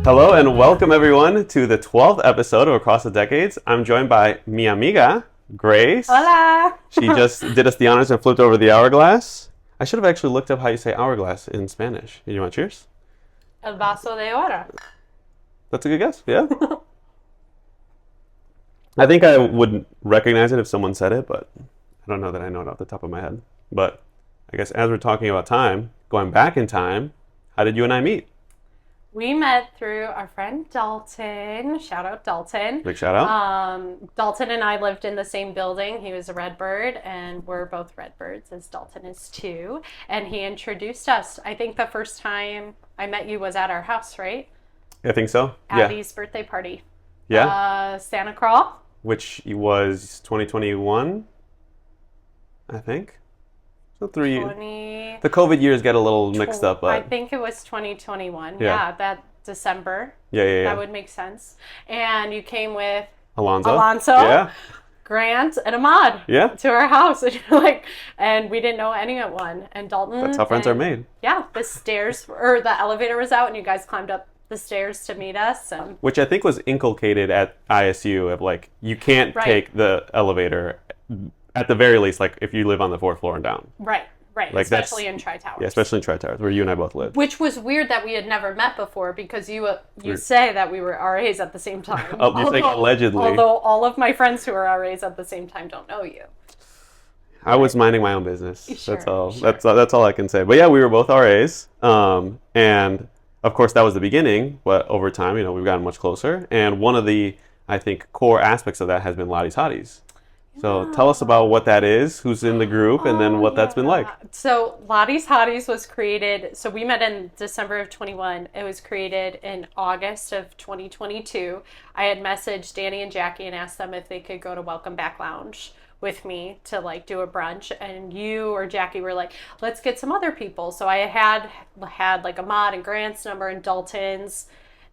Hello and welcome everyone to the 12th episode of Across the Decades. I'm joined by mi amiga, Grace. Hola! She just did us the honors and flipped over the hourglass. I should have actually looked up how you say hourglass in Spanish. You want cheers? El vaso de oro. That's a good guess, yeah. I think I would recognize it if someone said it, but I don't know that I know it off the top of my head. But I guess as we're talking about time, going back in time, how did you and I meet? We met through our friend Dalton. Shout out Dalton. Big shout out. Dalton and I lived in the same building. He was a Redbird, and we're both Redbirds, as Dalton is too. And he introduced us. I think the first time I met you was at our house, right? I think so. Abby's birthday party. Yeah. Santa Crawl. Which was 2021, I think. So 3 The COVID years get a little mixed up, but I think it was 2021. Yeah, that December. Yeah. That would make sense. And you came with Alonso. Yeah. Grant and Ahmad. Yeah. To our house. And you're like, and we didn't know anyone. And Dalton. That's how friends are made. Yeah. The elevator was out and you guys climbed up the stairs to meet us. And which I think was inculcated at ISU of like, you can't take the elevator at the very least, like if you live on the 4th floor and down. Right. Like especially in Tri-Towers. Yeah, especially in Tri-Towers, where you and I both lived. Which was weird that we had never met before because you say that we were RAs at the same time. Oh, you're saying allegedly. Although all of my friends who are RAs at the same time don't know you. I was minding my own business. Sure, that's all. Sure. That's all I can say. But yeah, we were both RAs. And of course that was the beginning, but over time, we've gotten much closer. And one of the, I think, core aspects of that has been Lottie's Hotties. So tell us about what that is, who's in the group, and then what that's been like. So Lottie's Hotties was created, so we met in December of 21. It was created in August of 2022. I had messaged Danny and Jackie and asked them if they could go to Welcome Back Lounge with me to like do a brunch, and you or Jackie were like, let's get some other people. So I had like Ahmad and Grant's number and Dalton's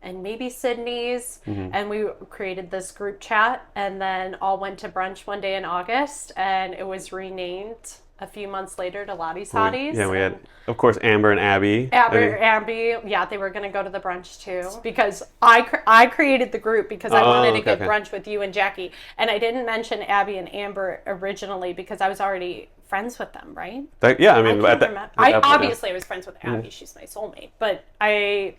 and maybe Sydney's, and we created this group chat and then all went to brunch one day in August, and it was renamed a few months later to Lottie's Hotties. We had, of course, Amber and Abbey. Abby, yeah, they were going to go to the brunch too, because I created the group because I wanted to get brunch with you and Jackie, and I didn't mention Abby and Amber originally because I was already friends with them, right? I was friends with Abby. She's my soulmate, but I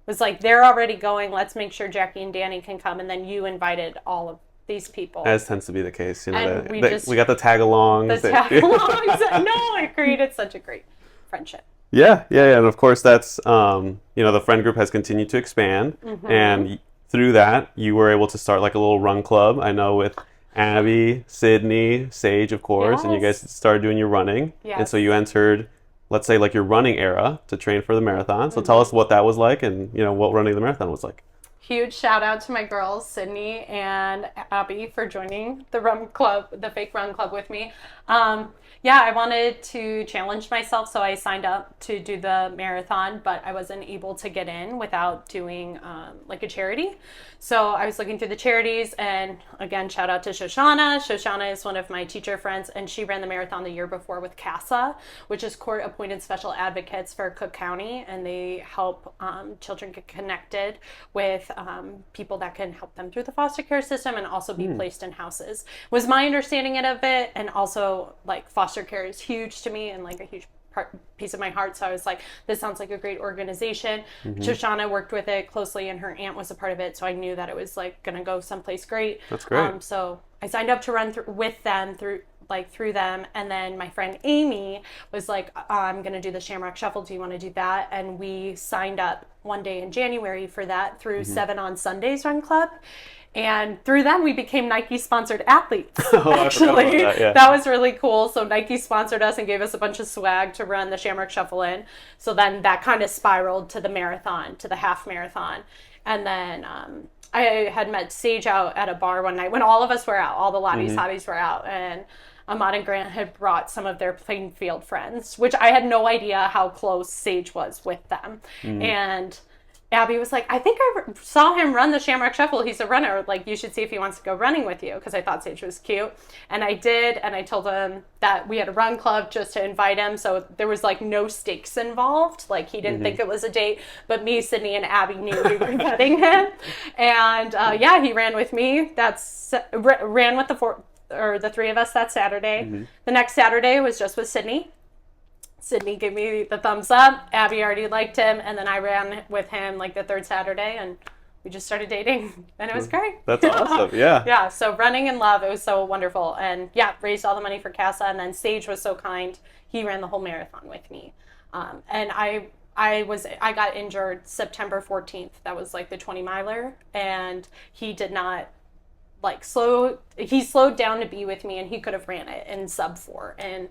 was like, they're already going, let's make sure Jackie and Danny can come, and then you invited all of these people. As tends to be the case. We got the tag-alongs. It created such a great friendship. Yeah, and of course that's, the friend group has continued to expand, and through that, you were able to start like a little run club, I know, with Abby, Sydney, Sage, of course, and you guys started doing your running, and so you entered, let's say, like your running era to train for the marathon. So tell us what that was like and, what running the marathon was like. Huge shout out to my girls, Sydney and Abbey, for joining the run club, the fake run club with me. I wanted to challenge myself, so I signed up to do the marathon, but I wasn't able to get in without doing like a charity. So I was looking through the charities, and again, shout out to Shoshana. Shoshana is one of my teacher friends, and she ran the marathon the year before with CASA, which is Court Appointed Special Advocates for Cook County, and they help children get connected with people that can help them through the foster care system and also be placed in houses. Was my understanding of it, and also like foster care is huge to me and like a huge piece of my heart. So I was like, this sounds like a great organization. Shoshana worked with it closely, and her aunt was a part of it, so I knew that it was like gonna go someplace great. That's great. So I signed up to run with them through them, and then my friend Amy was like, I'm gonna do the Shamrock Shuffle, do you want to do that? And we signed up one day in January for that through 7 on Sundays Run Club. And through them, we became Nike-sponsored athletes, actually. That was really cool. So Nike sponsored us and gave us a bunch of swag to run the Shamrock Shuffle in. So then that kind of spiraled to the marathon, to the half marathon. And then I had met Sage out at a bar one night when all of us were out, all the Lottie's Hotties were out. And Ahmad and Grant had brought some of their playing field friends, which I had no idea how close Sage was with them. And Abby was like, I think saw him run the Shamrock Shuffle. He's a runner. Like, you should see if he wants to go running with you, because I thought Sage was cute. And I did, and I told him that we had a run club just to invite him. So there was like no stakes involved. Like, he didn't think it was a date, but me, Sydney, and Abby knew we were getting him. And yeah, he ran with me. Ran with the three of us that Saturday. The next Saturday was just with Sydney. Sydney gave me the thumbs up. Abby already liked him, and then I ran with him like the third Saturday, and we just started dating, and it was great. That's awesome. Yeah. Yeah. So running in love, it was so wonderful, and yeah, raised all the money for CASA, and then Sage was so kind. He ran the whole marathon with me, and I got injured September 14th. That was like the 20-miler, and he did not he slowed down to be with me, and he could have ran it in sub 4, and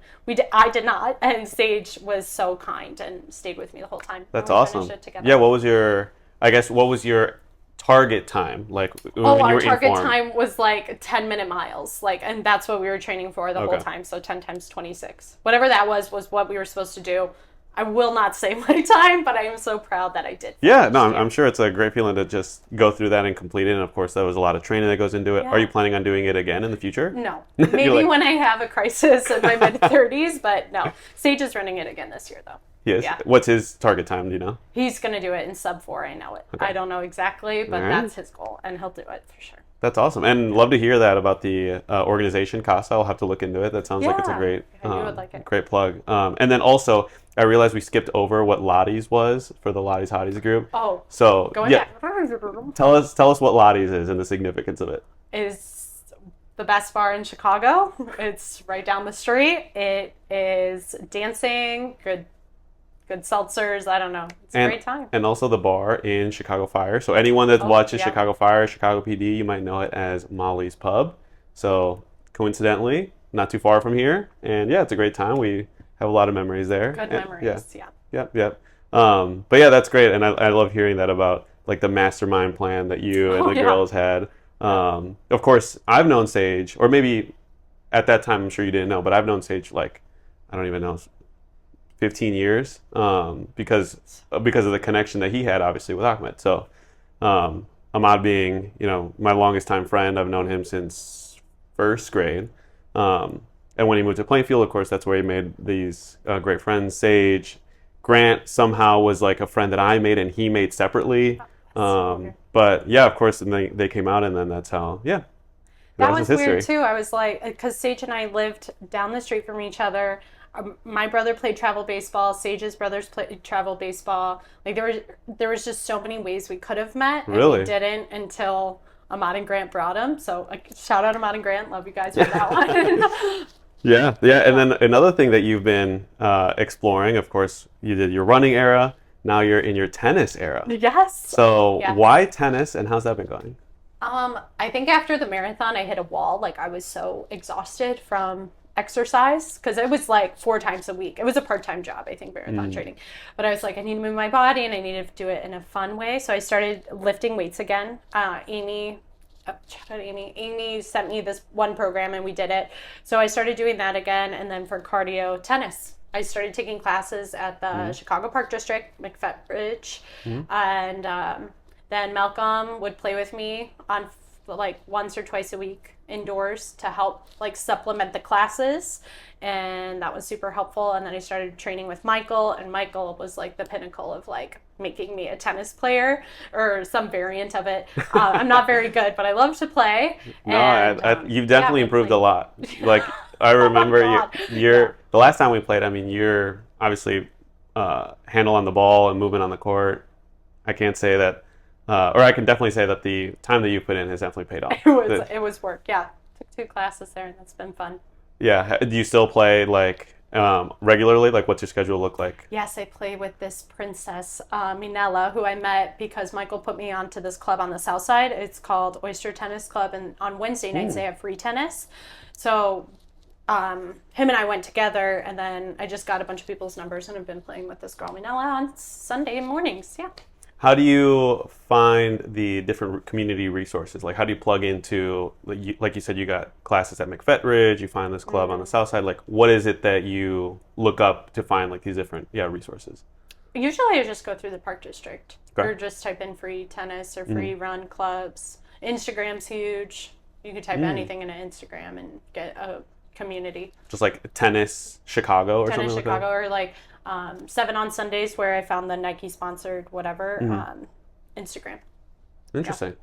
I did not, and Sage was so kind and stayed with me the whole time. That's awesome. Yeah, what was your target time, like when you were our target informed? time was like 10-minute miles, like, and that's what we were training for the whole time. So 10 times 26, whatever that was what we were supposed to do. I will not say my time, but I am so proud that I did. Yeah, no, I'm sure it's a great feeling to just go through that and complete it. And of course, there was a lot of training that goes into it. Yeah. Are you planning on doing it again in the future? No. Maybe when I have a crisis in my mid-30s, but no. Sage is running it again this year, though. Yes. Yeah. What's his target time, do you know? He's going to do it in sub 4, I know it. Okay. I don't know exactly, but that's his goal, and he'll do it for sure. That's awesome. And love to hear that about the organization, CASA. I'll have to look into it. That sounds like it's a great, I knew you would like it. great plug. And then also, I realized we skipped over what Lottie's was for the Lottie's Hotties group. Oh, so go yeah, ahead. tell us what Lottie's is and the significance of it. Is the best bar in Chicago. It's right down the street. It is dancing, good seltzers. I don't know. It's a great time. And also the bar in Chicago Fire. So anyone that watches yeah. Chicago Fire, Chicago PD, you might know it as Molly's Pub. So coincidentally, not too far from here. And yeah, it's a great time. We have a lot of memories there. Good memories, yeah. Yep. But yeah, that's great. And I love hearing that about like the mastermind plan that you and the girls had. Of course, I've known Sage, or maybe at that time, I'm sure you didn't know, but I've known Sage like, I don't even know, 15 years because of the connection that he had obviously with Ahmed. So Ahmad being, my longest time friend, I've known him since first grade. And when he moved to Plainfield, of course, that's where he made these great friends. Sage, Grant somehow was like a friend that I made and he made separately. But yeah, of course, and they came out, and then that's how, that was weird too. I was like, because Sage and I lived down the street from each other. My brother played travel baseball. Sage's brothers played travel baseball. Like there was just so many ways we could have met. Really? And we didn't until Ahmad and Grant brought him. So shout out Ahmad and Grant. Love you guys for that one. Yeah. And then another thing that you've been exploring, of course, you did your running era. Now you're in your tennis era. Yes. So why tennis, and how's that been going? I think after the marathon, I hit a wall. Like, I was so exhausted from exercise, because it was like 4 times a week. It was a part-time job, I think, marathon training. But I was like, I need to move my body, and I need to do it in a fun way. So I started lifting weights again. Amy sent me this one program, and we did it. So I started doing that again. And then for cardio, tennis. I started taking classes at the Chicago Park District, McFettridge, and then Malcolm would play with me on like once or twice a week indoors to help like supplement the classes, and that was super helpful. And then I started training with Michael, and Michael was like the pinnacle of like making me a tennis player or some variant of it. I'm not very good, but I love to play. No, and, you've definitely improved a lot. Like I remember the last time we played, I mean, you're obviously handle on the ball and movement on the court. I can't say that, or I can definitely say that the time that you put in has definitely paid off. It was work, yeah. Took 2 classes there, and that's been fun. Yeah. Do you still play like regularly? Like, what's your schedule look like? Yes, I play with this princess, Minella, who I met because Michael put me onto this club on the south side. It's called Oyster Tennis Club, and on Wednesday nights they have free tennis. So him and I went together, and then I just got a bunch of people's numbers, and I've been playing with this girl, Minella, on Sunday mornings. Yeah. How do you find the different community resources? Like, how do you plug into, like you said, you got classes at McFettridge, you find this club on the south side. Like, what is it that you look up to find like these different resources? Usually I just go through the park district Okay. or just type in free tennis or free run clubs. Instagram's huge. You could type anything into Instagram and get a community. Just like tennis Chicago or Tennis something Chicago like or like 7 on Sundays where I found the Nike sponsored whatever. Instagram. that? Interesting.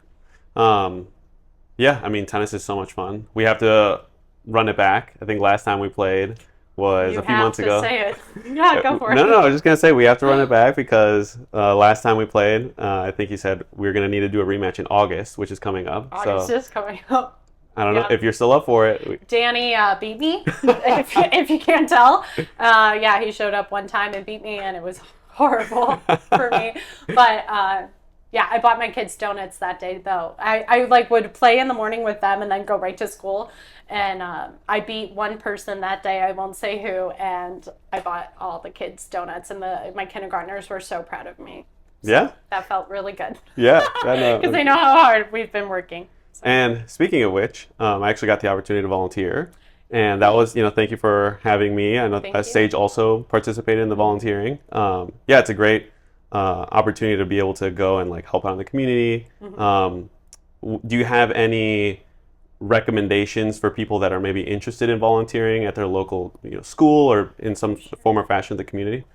Yeah, I mean, tennis is so much fun. We have to run it back. I think last time we played was You a few months have to ago. say it. Yeah, go for it. No, I was just gonna say we have to run it back because last time we played, I think you said we were gonna need to do a rematch in August, which is coming up. August So is coming up. I don't know if you're still up for it. Danny beat me, if you can't tell. Yeah, he showed up one time and beat me, and it was horrible for me. But yeah, I bought my kids donuts that day, though. I like would play in the morning with them and then go right to school. And I beat one person that day. I won't say who. And I bought all the kids donuts, and my kindergartners were so proud of me. So Yeah, that felt really good. yeah. Because they know how hard we've been working. So. And speaking of which, I actually got the opportunity to volunteer. And that was, thank you for having me. I know Sage also participated in the volunteering. Yeah, it's a great opportunity to be able to go and like help out in the community. Do you have any recommendations for people that are maybe interested in volunteering at their local school or in some form or fashion of the community?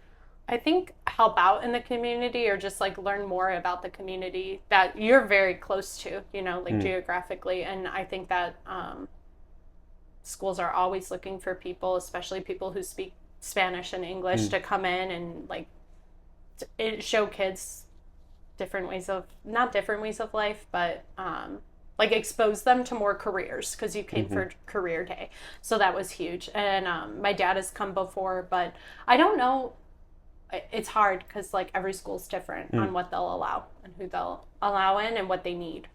I think help out in the community or just like learn more about the community that you're very close to, like geographically. And I think that schools are always looking for people, especially people who speak Spanish and English, to come in and like show kids not different ways of life, but like expose them to more careers because you came for career day. So that was huge. And my dad has come before, but I don't know. It's hard because like every school's different on what they'll allow and who they'll allow in and what they need.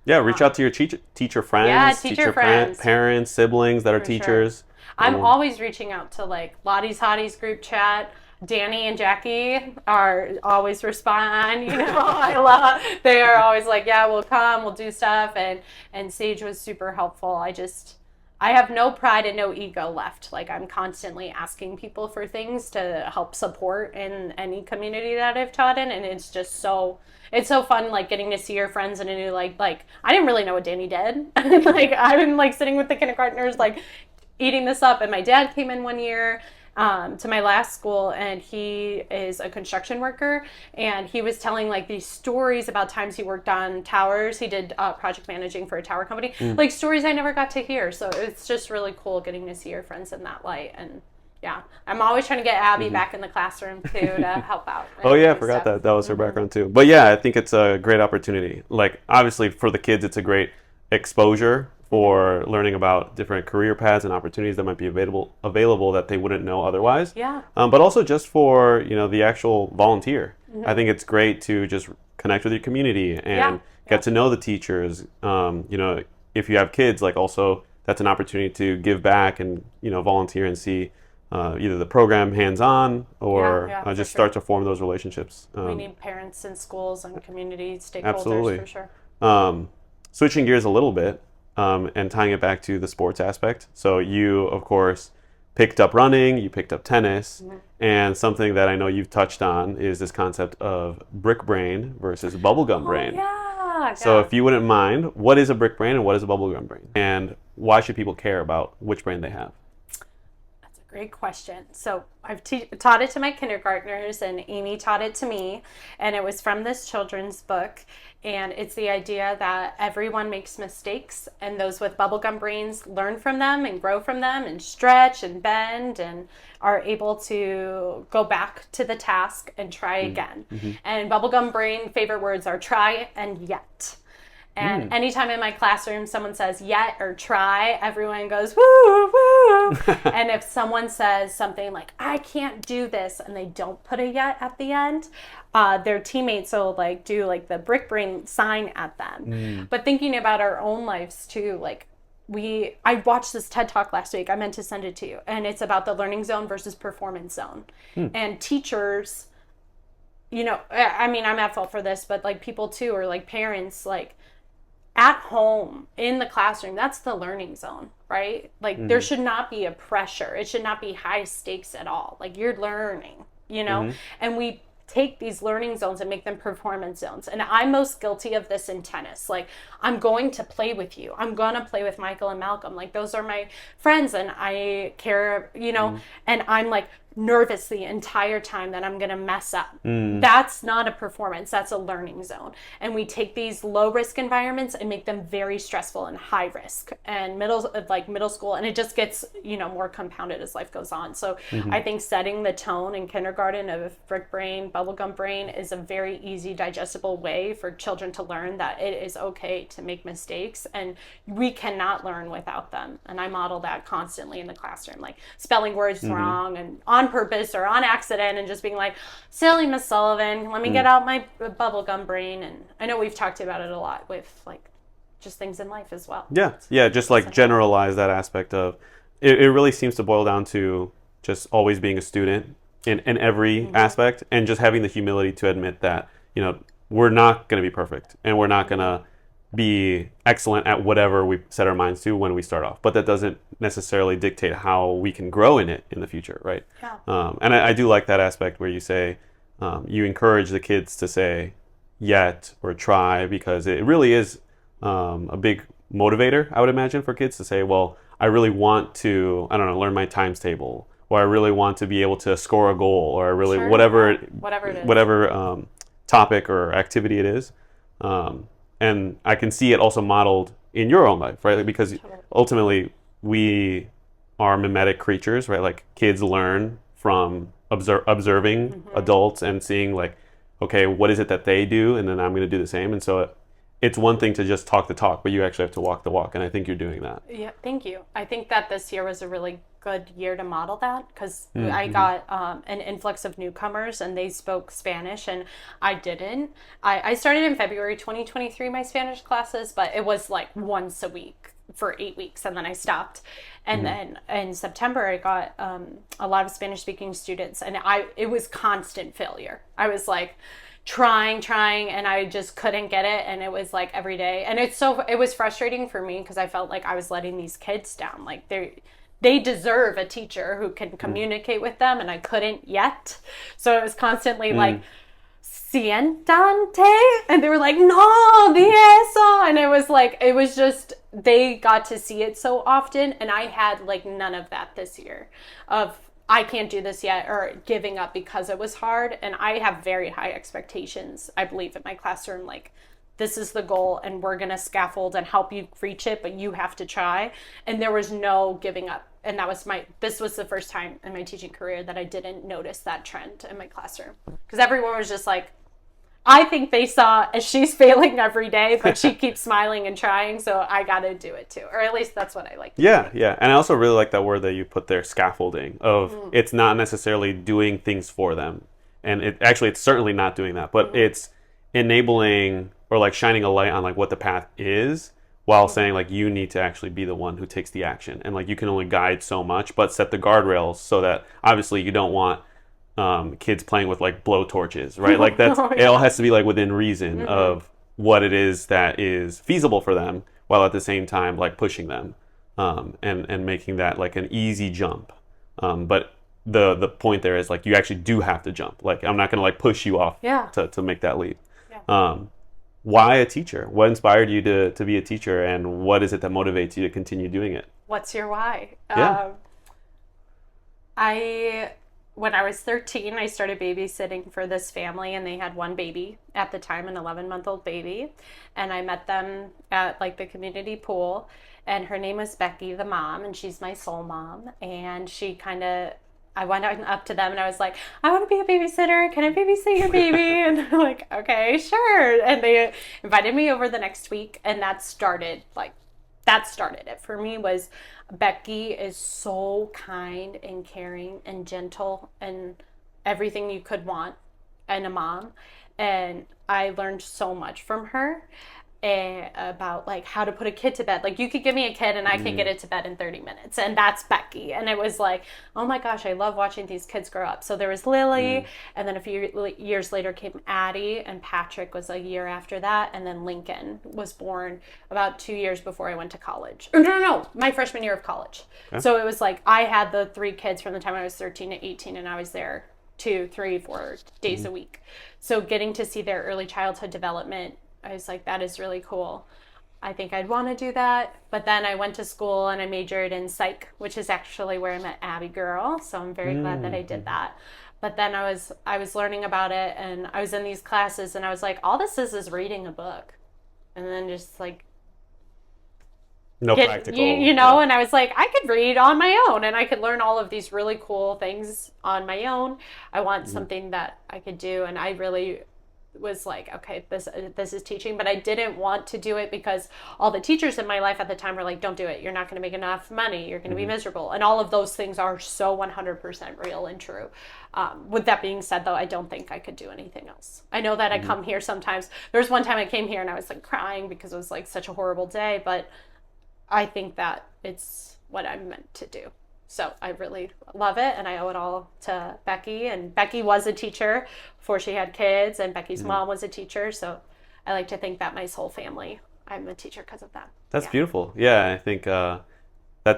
Yeah, reach out to your teacher friends, teacher friends. Parents, siblings that are teachers. Sure. I'm always reaching out to like Lottie's Hotties group chat. Danny and Jackie are always respond. They are always like, yeah, we'll come, we'll do stuff. And Sage was super helpful. I have no pride and no ego left. Like I'm constantly asking people for things to help support in any community that I've taught in. And it's just it's so fun, like getting to see your friends in a new, like I didn't really know what Danny did. Like I've been like sitting with the kindergartners, like eating this up. And my dad came in one year to my last school, and he is a construction worker, and he was telling like these stories about times he worked on towers. He did project managing for a tower company, like stories I never got to hear. So it's just really cool getting to see your friends in that light. And yeah, I'm always trying to get Abbey back in the classroom too to help out. Oh yeah, I forgot that was her background too. But yeah, I think it's a great opportunity. Like obviously for the kids, it's a great exposure for learning about different career paths and opportunities that might be available that they wouldn't know otherwise. Yeah. But also just for the actual volunteer. I think it's great to just connect with your community and get to know the teachers. If you have kids, like also that's an opportunity to give back and volunteer and see either the program hands-on or just start to form those relationships. We need parents in schools and community stakeholders absolutely. For sure. Switching gears a little bit. And tying it back to the sports aspect. So you, of course, picked up running, you picked up tennis, and something that I know you've touched on is this concept of brick brain versus bubblegum brain. Yeah. So if you wouldn't mind, what is a brick brain and what is a bubblegum brain? And why should people care about which brain they have? That's a great question. So I've taught it to my kindergartners, and Amy taught it to me, and it was from this children's book. And it's the idea that everyone makes mistakes, and those with bubblegum brains learn from them and grow from them and stretch and bend and are able to go back to the task and try again. And bubblegum brain favorite words are try and yet. And anytime in my classroom someone says yet or try, everyone goes, woo, woo. And if someone says something like, I can't do this, and they don't put a yet at the end, their teammates will like do like the brick brain sign at them. But thinking about our own lives too, like I watched this TED Talk last week. I meant to send it to you. And it's about the learning zone versus performance zone. And teachers, I mean, I'm at fault for this, but like people too, or like parents, like at home in the classroom, that's the learning zone, right? Like there should not be a pressure. It should not be high stakes at all. Like you're learning, and we take these learning zones and make them performance zones. And I'm most guilty of this in tennis. Like, I'm going to play with you. I'm going to play with Michael and Malcolm. Like, those are my friends and I care, and I'm like nervous the entire time that I'm going to mess up. That's not a performance. That's a learning zone. And we take these low risk environments and make them very stressful and high risk and middle school. And it just gets, more compounded as life goes on. So I think setting the tone in kindergarten of brick brain, bubblegum brain is a very easy, digestible way for children to learn that it is okay to make mistakes and we cannot learn without them. And I model that constantly in the classroom, like spelling words wrong and on purpose or on accident, and just being like, silly Miss Sullivan, let me get out my bubblegum brain. And I know we've talked about it a lot with like just things in life as well. Yeah, just like generalize that aspect of it. It really seems to boil down to just always being a student in every aspect, and just having the humility to admit that we're not going to be perfect and we're not going to be excellent at whatever we set our minds to when we start off, but that doesn't necessarily dictate how we can grow in it in the future, right? And I do like that aspect where you say you encourage the kids to say yet or try, because it really is a big motivator, I would imagine, for kids to say, well, I really want to, learn my times table, or I really want to be able to score a goal, or I really whatever it is, whatever topic or activity it is. And I can see it also modeled in your own life, right? Because ultimately we are mimetic creatures, right? Like, kids learn from observing adults and seeing like, okay, what is it that they do? And then I'm going to do the same. And so it's one thing to just talk the talk, but you actually have to walk the walk. And I think you're doing that. Yeah, thank you. I think that this year was a really good year to model that, because I got an influx of newcomers and they spoke Spanish and I didn't. I started in February 2023, my Spanish classes, but it was like once a week for 8 weeks and then I stopped. And then in September, I got a lot of Spanish speaking students, and it was constant failure. I was like, trying and I just couldn't get it, and it was like every day, and it was frustrating for me because I felt like I was letting these kids down. Like, they deserve a teacher who can communicate with them, and I couldn't yet. So it was constantly like, siéntate, and they were like, no, di eso, and it was just, they got to see it so often, and I had like none of that this year of I can't do this yet, or giving up because it was hard. And I have very high expectations, I believe, in my classroom. Like, this is the goal and we're going to scaffold and help you reach it, but you have to try. And there was no giving up. And this was the first time in my teaching career that I didn't notice that trend in my classroom. Because everyone was just like, I think they saw as she's failing every day, but she keeps smiling and trying, so I got to do it too. Or at least that's what I like to do. Yeah. And I also really like that word that you put there, scaffolding, of it's not necessarily doing things for them. And it's certainly not doing that, but it's enabling or like shining a light on like what the path is, while saying like you need to actually be the one who takes the action. And like you can only guide so much, but set the guardrails so that obviously you don't want kids playing with like blow torches, right? Like that's it all has to be like within reason of what it is that is feasible for them, while at the same time like pushing them and making that like an easy jump. But the point there is like you actually do have to jump. Like I'm not going to like push you off to make that leap. Why a teacher? What inspired you to be a teacher, and what is it that motivates you to continue doing it? What's your why? When I was 13, I started babysitting for this family, and they had one baby at the time, an 11-month-old baby. And I met them at like the community pool, and her name was Becky, the mom, and she's my soul mom. And I went up to them and I was like, I want to be a babysitter. Can I babysit your baby? And they're like, okay, sure. And they invited me over the next week, and that started it for me. Was Becky is so kind and caring and gentle and everything you could want in a mom. And I learned so much from her about like how to put a kid to bed. Like you could give me a kid and I can get it to bed in 30 minutes. And that's Becky. And it was like, oh my gosh, I love watching these kids grow up. So there was Lily, and then a few years later came Addie, and Patrick was a year after that. And then Lincoln was born about 2 years before I went to college. No, my freshman year of college. Okay. So it was like I had the 3 kids from the time I was 13 to 18, and I was there 2, 3, 4 days a week. So getting to see their early childhood development, I was like, that is really cool. I think I'd want to do that. But then I went to school and I majored in psych, which is actually where I met Abbey girl. So I'm very glad that I did that. But then I was learning about it, and I was in these classes, and I was like, all this is reading a book. And then just like No practical. you know, and I was like, I could read on my own, and I could learn all of these really cool things on my own. I want something that I could do, and I really was like, okay, this is teaching, but I didn't want to do it because all the teachers in my life at the time were like, don't do it. You're not going to make enough money. You're going to be miserable. And all of those things are so 100% real and true. With that being said, though, I don't think I could do anything else. I know that I come here sometimes. There was one time I came here and I was like crying because it was like such a horrible day, but I think that it's what I'm meant to do. So I really love it, and I owe it all to Becky. And Becky was a teacher before she had kids, and Becky's mom was a teacher. So I like to think that my whole family, I'm a teacher because of that. That's beautiful. Yeah, I think that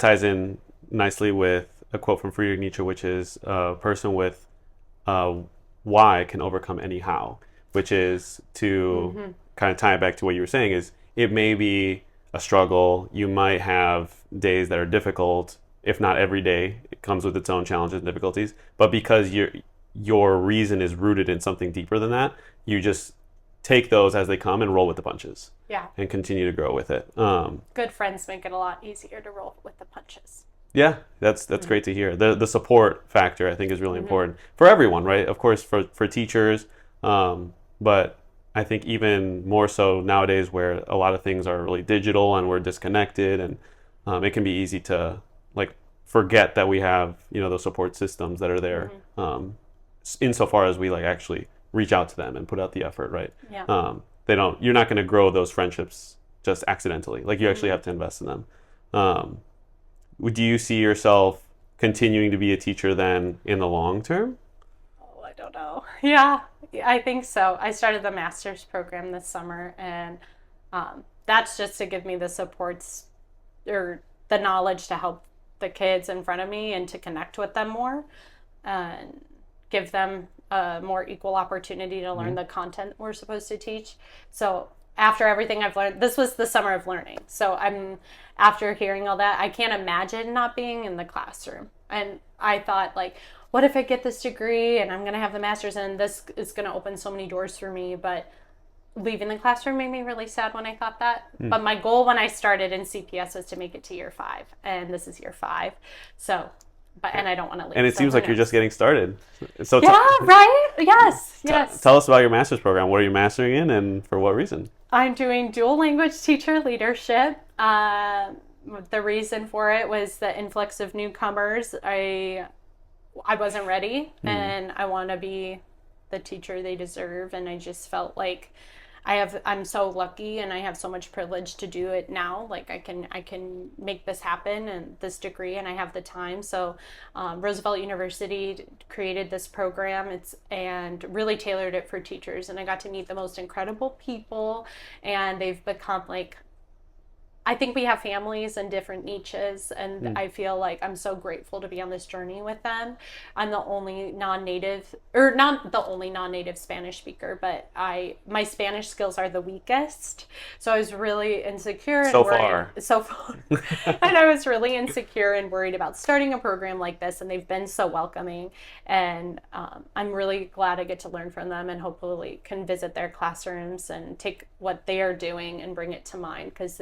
ties in nicely with a quote from Friedrich Nietzsche, which is a person with why can overcome any how, which is to kind of tie it back to what you were saying, is it may be a struggle. You might have days that are difficult. If not every day, it comes with its own challenges and difficulties. But because your reason is rooted in something deeper than that, you just take those as they come and roll with the punches. Yeah. And continue to grow with it. Good friends make it a lot easier to roll with the punches. Yeah, that's great to hear. The support factor, I think, is really important for everyone, right? Of course, for teachers, but I think even more so nowadays, where a lot of things are really digital and we're disconnected, and it can be easy to like forget that we have, you know, those support systems that are there, insofar as we like actually reach out to them and put out the effort, right? Yeah. You're not going to grow those friendships just accidentally. Like you actually have to invest in them. Do you see yourself continuing to be a teacher then in the long term? Oh, I don't know. Yeah, I think so. I started the master's program this summer, and that's just to give me the supports or the knowledge to help the kids in front of me and to connect with them more and give them a more equal opportunity to learn the content we're supposed to teach. So after everything I've learned, this was the summer of learning. So after hearing all that, I can't imagine not being in the classroom. And I thought, like, what if I get this degree and I'm going to have the master's, and this is going to open so many doors for me, but leaving the classroom made me really sad when I thought that. But my goal when I started in CPS was to make it to year 5, and this is year 5. So, and I don't want to leave. And it seems like you're just getting started. So yeah, right? Yes, yes. Tell us about your master's program. What are you mastering in, and for what reason? I'm doing dual language teacher leadership. The reason for it was the influx of newcomers. I wasn't ready, and I want to be the teacher they deserve, and I just felt like I'm so lucky, and I have so much privilege to do it now. Like I can make this happen, and this degree, and I have the time. So Roosevelt University created this program, and really tailored it for teachers, and I got to meet the most incredible people, and they've become like, I think we have families and different niches, and I feel like I'm so grateful to be on this journey with them. I'm the only non-native, or not the only non-native Spanish speaker, but my Spanish skills are the weakest. So I was really insecure and worried. So far. And I was really insecure and worried about starting a program like this, and they've been so welcoming. And I'm really glad I get to learn from them, and hopefully can visit their classrooms and take what they are doing and bring it to mine, because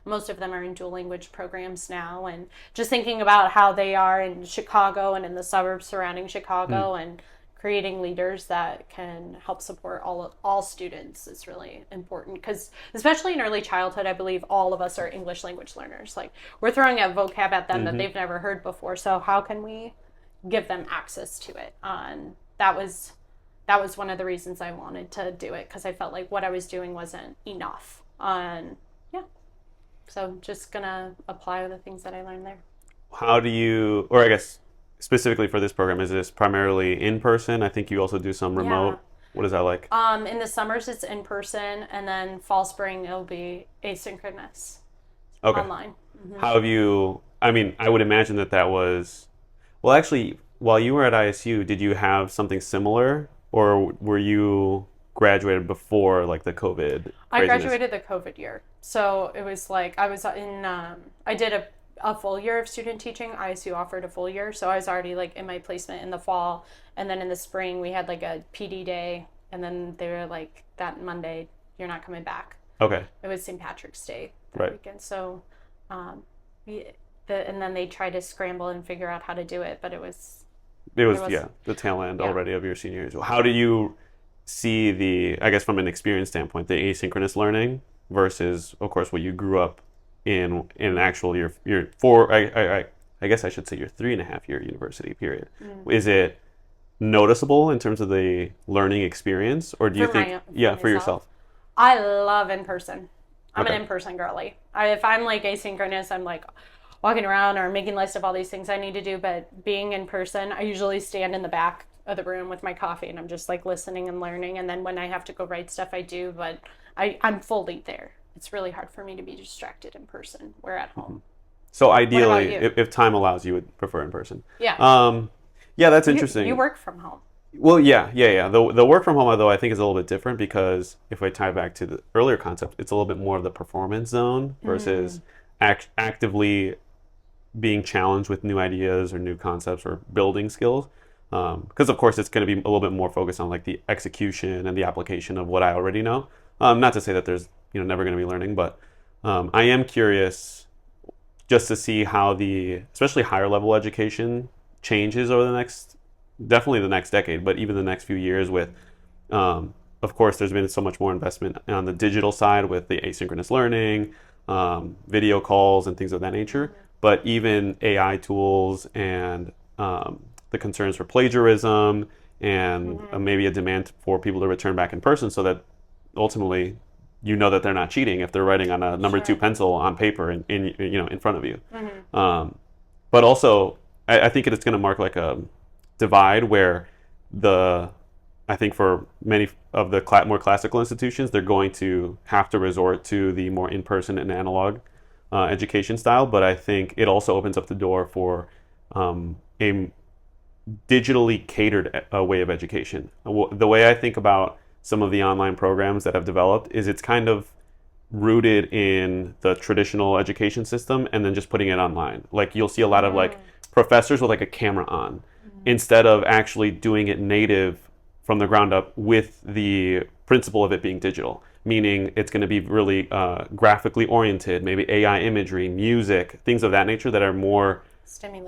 most of them are in dual language programs now, and just thinking about how they are in Chicago and in the suburbs surrounding Chicago, and creating leaders that can help support all students is really important, because especially in early childhood, I believe all of us are English language learners. Like, we're throwing a vocab at them that they've never heard before, so how can we give them access to it? That was one of the reasons I wanted to do it, because I felt like what I was doing wasn't enough. So I'm just going to apply the things that I learned there. How do you, or I guess specifically for this program, is this primarily in person? I think you also do some remote. Yeah. What is that like? In the summers it's in person, and then fall, spring it'll be asynchronous. Okay. Online. How have you, I mean, I would imagine that was, well, actually, while you were at ISU, did you have something similar, or were you graduated before like the COVID I craziness? graduated the COVID year. So it was like I was I did a full year of student teaching. ISU offered a full year. So I was already like in my placement in the fall. And then in the spring, we had like a PD day. And then they were like, that Monday, you're not coming back. Okay. It was St. Patrick's Day that Right. weekend. So, we, and then they tried to scramble and figure out how to do it. But it was, It was, was yeah, the tail end yeah. already of your senior year. So how do you see the, I guess from an experience standpoint, the asynchronous learning versus, of course, what you grew up in actual your four, I guess I should say your 3.5 year university period. Is it noticeable in terms of the learning experience, or do you For think, my- for yeah, for myself? yourself? I love in person. I'm Okay. an in-person girly. If I'm like asynchronous, I'm like walking around or making lists of all these things I need to do. But being in person, I usually stand in the back of the room with my coffee and I'm just like listening and learning. And then when I have to go write stuff, I do. But I'm fully there. It's really hard for me to be distracted in person. We're at home. So ideally, you? if time allows, you would prefer in person. Yeah. Yeah, that's interesting. You work from home. Well, yeah. The work from home, though, I think is a little bit different because if I tie back to the earlier concept, it's a little bit more of the performance zone versus actively being challenged with new ideas or new concepts or building skills. Because of course, it's going to be a little bit more focused on like the execution and the application of what I already know. Not to say that there's never going to be learning, but I am curious just to see how especially higher level education changes over definitely the next decade, but even the next few years with, of course, there's been so much more investment on the digital side with the asynchronous learning, video calls and things of that nature, but even AI tools and the concerns for plagiarism and maybe a demand for people to return back in person so that ultimately that they're not cheating if they're writing on a number 2 pencil on paper in front of you. But also, I think it's going to mark like a divide where I think for many of the more classical institutions, they're going to have to resort to the more in-person and analog education style. But I think it also opens up the door for a digitally catered way of education. The way I think about some of the online programs that have developed is it's kind of rooted in the traditional education system and then just putting it online. Like you'll see a lot of like professors with like a camera on instead of actually doing it native from the ground up with the principle of it being digital, meaning it's going to be really graphically oriented, maybe AI imagery, music, things of that nature that are more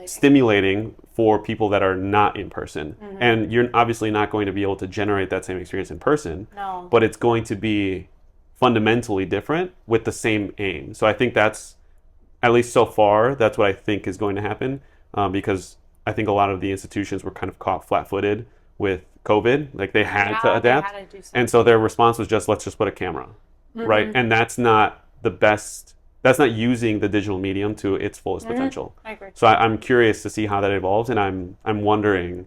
stimulating for people that are not in person. And you're obviously not going to be able to generate that same experience in person, but it's going to be fundamentally different with the same aim. So I think that's, at least so far, that's what I think is going to happen, because I think a lot of the institutions were kind of caught flat-footed with COVID. Like they had to adapt. And so their response was just, let's just put a camera, right? And that's not the best, that's not using the digital medium to its fullest potential. I agree. So I'm curious to see how that evolves, and I'm wondering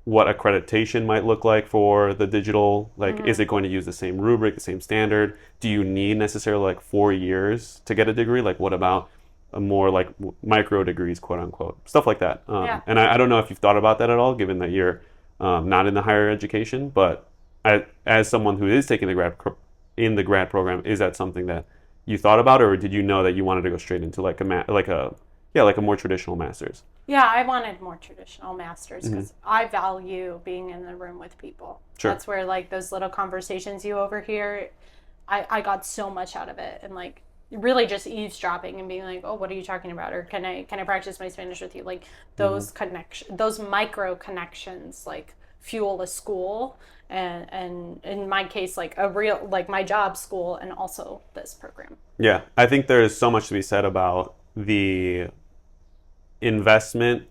what accreditation might look like for the digital. Like, is it going to use the same rubric, the same standard? Do you need necessarily like 4 years to get a degree? Like, what about a more like micro degrees, quote unquote, stuff like that? And I don't know if you've thought about that at all, given that you're not in the higher education, but as someone who is taking the grad program, is that something that you thought about, or did you know that you wanted to go straight into like a more traditional master's? Yeah, I wanted more traditional masters because I value being in the room with people. Sure. That's where like those little conversations you overhear, I got so much out of it, and like really just eavesdropping and being like, oh, what are you talking about? Or can I practice my Spanish with you? Like those those micro connections like fuel a school, and in my case like a real like my job school and also this program. Yeah, I think there's so much to be said about the investment,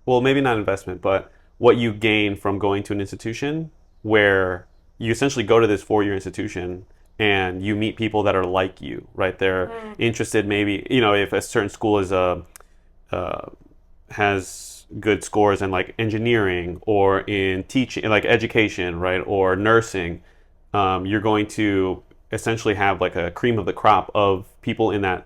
well, maybe not investment, but what you gain from going to an institution where you essentially go to this 4-year institution and you meet people that are like you, right? They're interested, maybe, if a certain school is has good scores in like engineering or in teaching, like education, right? Or nursing, you're going to essentially have like a cream of the crop of people in that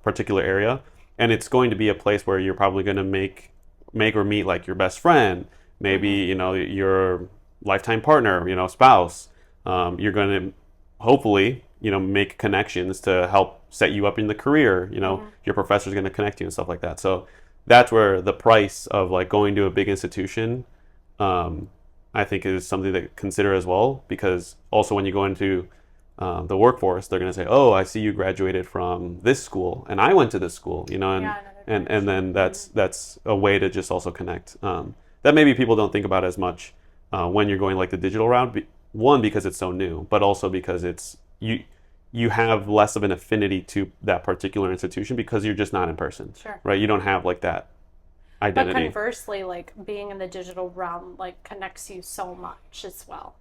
particular area. And it's going to be a place where you're probably going to make make or meet like your best friend, maybe, you know, your lifetime partner, you know, spouse. You're going to hopefully, you know, make connections to help set you up in the career. You know, your professor's going to connect you and stuff like that. So that's where the price of like going to a big institution, I think is something to consider as well, because also when you go into the workforce, they're going to say, oh, I see you graduated from this school and I went to this school, you know, and then that's a way to just also connect. That maybe people don't think about as much when you're going like the digital route. One, because it's so new, but also because it's you have less of an affinity to that particular institution because you're just not in person, right? You don't have like that identity. But conversely, like being in the digital realm like connects you so much as well.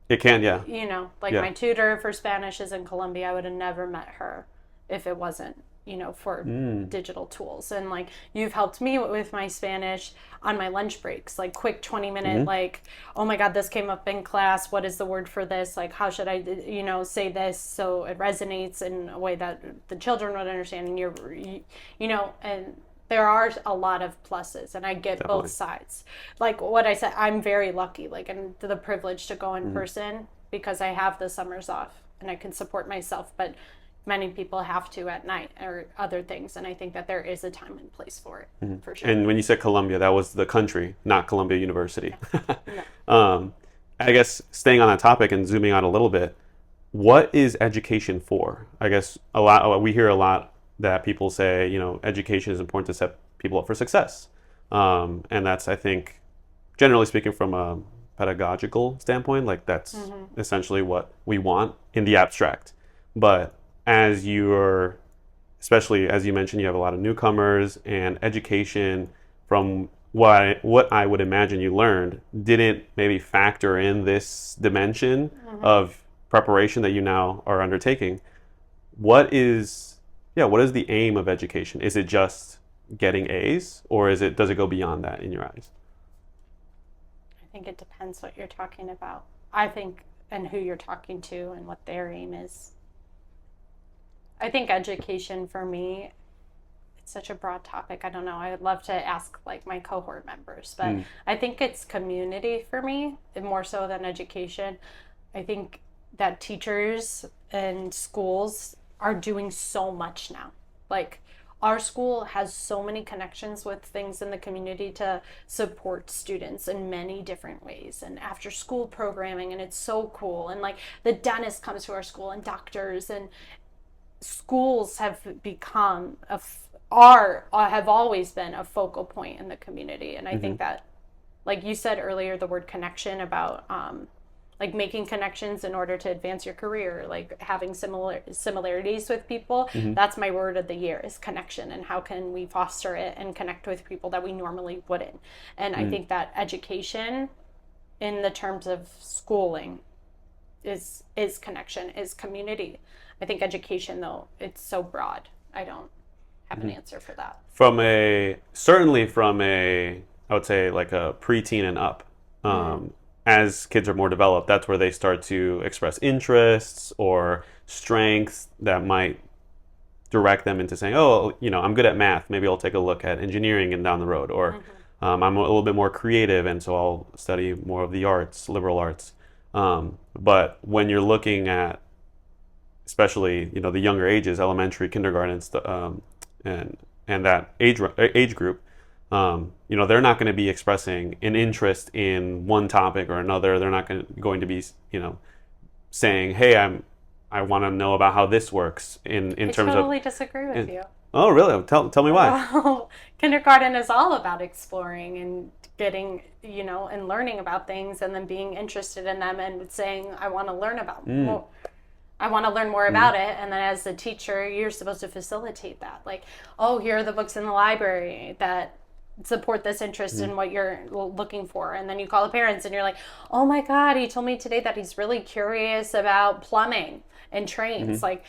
It can, yeah. You know, like my tutor for Spanish is in Colombia. I would have never met her if it wasn't, you know, for digital tools. And like you've helped me with my Spanish on my lunch breaks, like quick 20-minute, like, oh my God, this came up in class. What is the word for this? Like, how should I, you know, say this so it resonates in a way that the children would understand? And you know, and there are a lot of pluses, and I get both sides. Like what I said, I'm very lucky, like, and the privilege to go in person because I have the summers off and I can support myself. But many people have to at night or other things, and I think that there is a time and place for it, for sure. And when you said Columbia, that was the country, not Columbia University. No. I guess staying on that topic and zooming out a little bit, what is education for? I guess we hear a lot that people say, you know, education is important to set people up for success. And that's, I think, generally speaking from a pedagogical standpoint, like that's essentially what we want in the abstract. But as you're, especially as you mentioned, you have a lot of newcomers, and education, from what I would imagine you learned, didn't maybe factor in this dimension of preparation that you now are undertaking. What is the aim of education? Is it just getting A's, or does it go beyond that in your eyes? I think it depends what you're talking about. I think, and who you're talking to and what their aim is. I think education for me, it's such a broad topic. I don't know. I would love to ask like my cohort members, but I think it's community for me, more so than education. I think that teachers and schools are doing so much now. Like our school has so many connections with things in the community to support students in many different ways, and after school programming, and it's so cool. And like the dentist comes to our school, and doctors, and schools have become have always been a focal point in the community. And I think that, like you said earlier, the word connection, about like making connections in order to advance your career, like having similarities with people. That's my word of the year, is connection, and how can we foster it and connect with people that we normally wouldn't. And I think that education, in the terms of schooling, is connection, is community. I think education, though, it's so broad. I don't have an answer for that. Certainly from a, I would say like a preteen and up, as kids are more developed, that's where they start to express interests or strengths that might direct them into saying, oh, you know, I'm good at math, maybe I'll take a look at engineering and down the road, or I'm a little bit more creative, and so I'll study more of the arts, liberal arts. But when you're looking at, especially, you know, the younger ages, elementary, kindergarten, and that age group, you know, they're not going to be expressing an interest in one topic or another. They're not going to be, you know, saying, hey, I want to know about how this works in terms of... I totally disagree with you. Oh, really? Tell me why. Well, kindergarten is all about exploring and getting, you know, and learning about things, and then being interested in them and saying, I want to learn about more. I want to learn more about it. And then as a teacher, you're supposed to facilitate that. Like, oh, here are the books in the library that support this interest in what you're looking for. And then you call the parents and you're like, oh my God, he told me today that he's really curious about plumbing and trains. Like,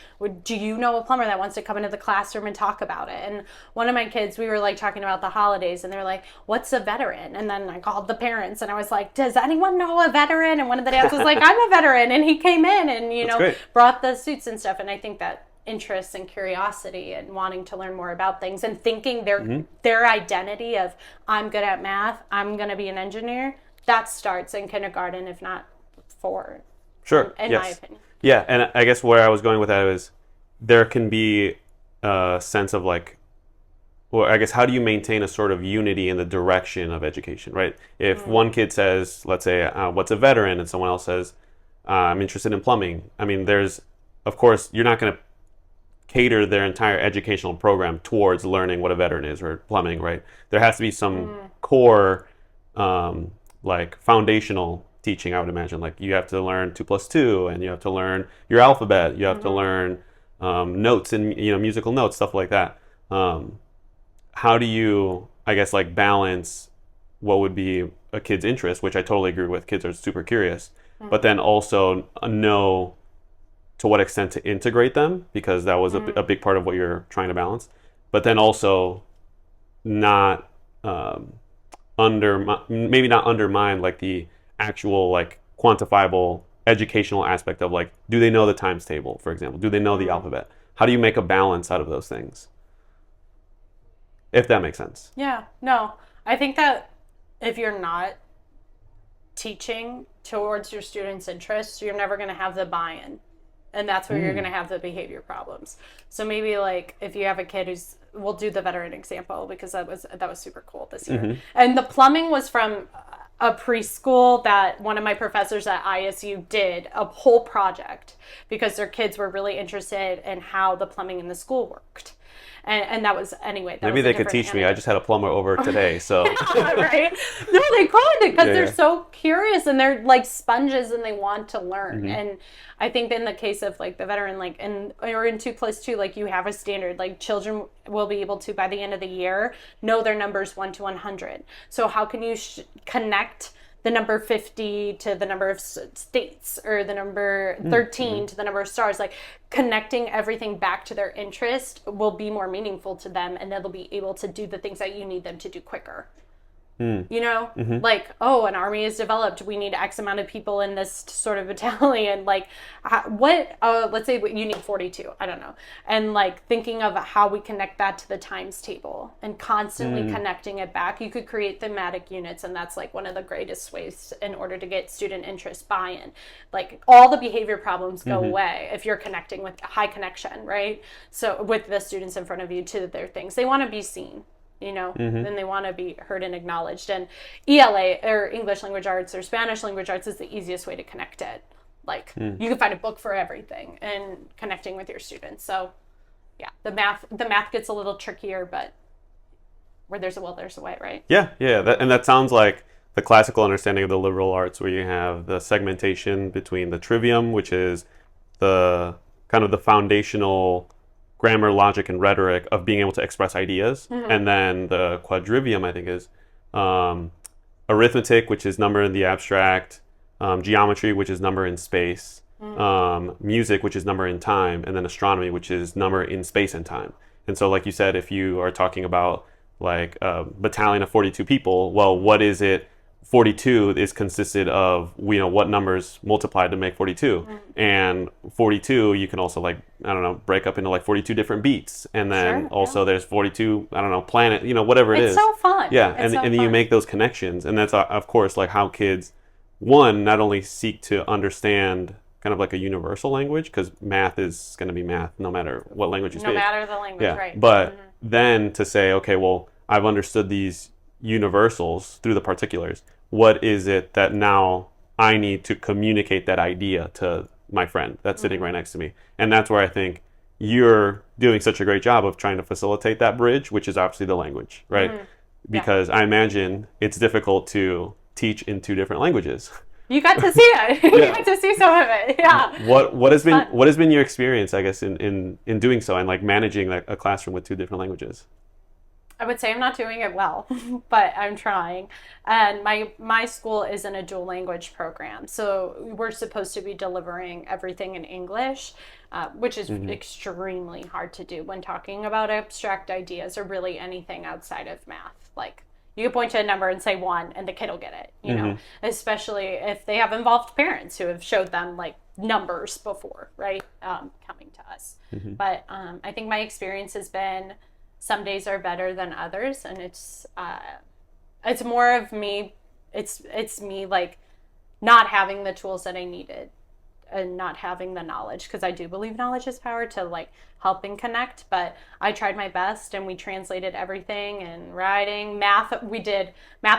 do you know a plumber that wants to come into the classroom and talk about it? And one of my kids, we were like talking about the holidays, and they're like, what's a veteran? And then I called the parents and I was like, does anyone know a veteran? And one of the dads was like, I'm a veteran. And he came in and, you know, great. brought the suits and stuff. And I think that interest and curiosity and wanting to learn more about things and thinking their identity of I'm good at math, I'm going to be an engineer, that starts in kindergarten, if not before. Sure. In my opinion. Yeah, and I guess where I was going with that is there can be a sense of like, well, I guess how do you maintain a sort of unity in the direction of education, right? If one kid says, let's say, what's a veteran, and someone else says, I'm interested in plumbing. I mean, of course, you're not going to cater their entire educational program towards learning what a veteran is or plumbing, right? There has to be some core, like foundational teaching, I would imagine. Like you have to learn 2 + 2, and you have to learn your alphabet. You have to learn notes and musical notes, stuff like that. How do you, I guess, like balance what would be a kid's interest, which I totally agree with. Kids are super curious, but then also know to what extent to integrate them, because that was a big part of what you're trying to balance. But then also not maybe not undermine like the actual like quantifiable educational aspect of like, do they know the times table, for example? Do they know the alphabet? How do you make a balance out of those things? If that makes sense. Yeah, no. I think that if you're not teaching towards your students' interests, you're never going to have the buy-in. And that's where you're going to have the behavior problems. So maybe like if you have a kid we'll do the veteran example because that was super cool this year. And the plumbing was from a preschool that one of my professors at ISU did a whole project because their kids were really interested in how the plumbing in the school worked. And that was, anyway. Maybe they could teach me. I just had a plumber over today, so. Right? No, they could because they're so curious and they're like sponges and they want to learn. And I think in the case of like the veteran, like or in 2 + 2, like you have a standard. Like children will be able to, by the end of the year, know their numbers 1 to 100. So how can you connect the number 50 to the number of states, or the number 13 to the number of stars? Like connecting everything back to their interest will be more meaningful to them, and they'll be able to do the things that you need them to do quicker. You know, like, oh, an army is developed. We need X amount of people in this sort of battalion. Like, let's say you need 42. I don't know. And like thinking of how we connect that to the times table and constantly connecting it back. You could create thematic units, and that's like one of the greatest ways in order to get student interest buy-in. Like all the behavior problems go away if you're connecting with high connection, right? So with the students in front of you to their things, they want to be seen. Then they want to be heard and acknowledged. And ELA, or English Language Arts, or Spanish Language Arts, is the easiest way to connect it. Like, you can find a book for everything and connecting with your students. So, yeah, the math gets a little trickier, but where there's a will, there's a way, right? Yeah. That sounds like the classical understanding of the liberal arts, where you have the segmentation between the trivium, which is the kind of the foundational grammar, logic, and rhetoric of being able to express ideas. And then the quadrivium, I think, is arithmetic, which is number in the abstract, geometry, which is number in space, music, which is number in time, and then astronomy, which is number in space and time. And so, like you said, if you are talking about like a battalion of 42 people, well, what is it? 42 is consisted of, what numbers multiplied to make 42. And 42, you can also like, I don't know, break up into like 42 different beats. And then also there's 42, I don't know, planet, whatever it is. It's so fun. Yeah. And then you make those connections. And that's, of course, like how kids, one, not only seek to understand kind of like a universal language, because math is going to be math no matter what language you speak. No matter the language, right. But then to say, okay, well, I've understood these universals through the particulars. What is it that now I need to communicate that idea to my friend that's sitting right next to me? And that's where I think you're doing such a great job of trying to facilitate that bridge, which is obviously the language, right? Because I imagine it's difficult to teach in 2 different languages. You got to see it. You got to see some of it. Yeah. What has been your experience, I guess, in doing so and like managing a classroom with 2 different languages? I would say I'm not doing it well, but I'm trying. And my school isn't a dual language program, so we're supposed to be delivering everything in English, which is extremely hard to do when talking about abstract ideas or really anything outside of math. Like, You can point to a number and say 1 and the kid will get it, you know, especially if they have involved parents who have showed them like numbers before, right? Coming to us. But I think my experience has been some days are better than others, and it's more of me. It's me like not having the tools that I needed and not having the knowledge, because I do believe knowledge is power, to like help and connect. But I tried my best, and we translated everything, and writing, math